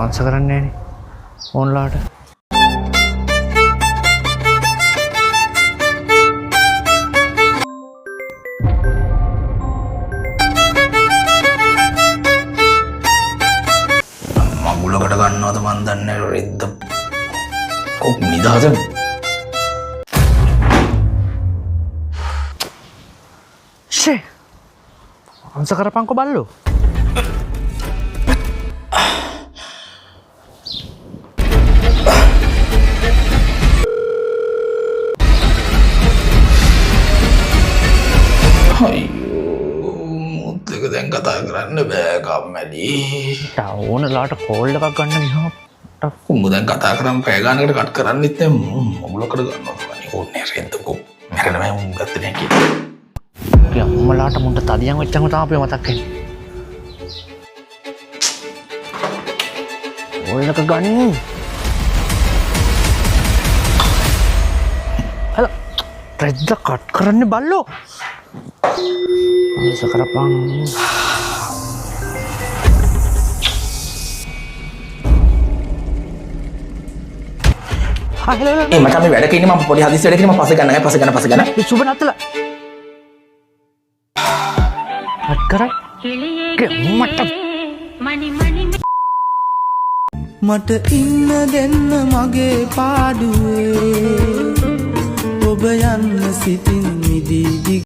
Answer කරන්නේ නෑනේ ඕන්ලාට. මගුලකට ගන්නවද මන් දන්නේ රෙද්ද කොක් නිදහස ෂේ ආන්සර් කරපන්කො බල්ලෝ. අයියෝ මුත් එක දැන් කතා කරන්න බෑ කම්මැලි. ඕනලාට කෝල් එකක් ගන්න ගියාම උඹ දැන් කතා කරන් පැය ගානකට කට් කරන්නෙත් නැ මගුලකට ගන්නවා තමයි ඕනේ රෙද්දකෝ මැරෙනවා උන් ගත්තේ නැහැ කියලා. ඒ අම්මලාට මුන්ට තදියන් වෙච්චම තමයි අපේ මතක් වෙන්නේ. කෝල් එක ගන්න. හලෝ රෙද්ද කට් කරන්නේ බල්ලෝ. ආන්සර් කරපන්. ඒ මචං මේ වැඩක ඉන්නේ මම පොඩි හදිස්සි වැඩක ඉන්නේ මම පස්සේ ගන්න. සුබ නත්තල. හත් කරා. මට ඉන්න දෙන්න මගේ පාඩුවේ ඔබ යන්න සිතින් මිදී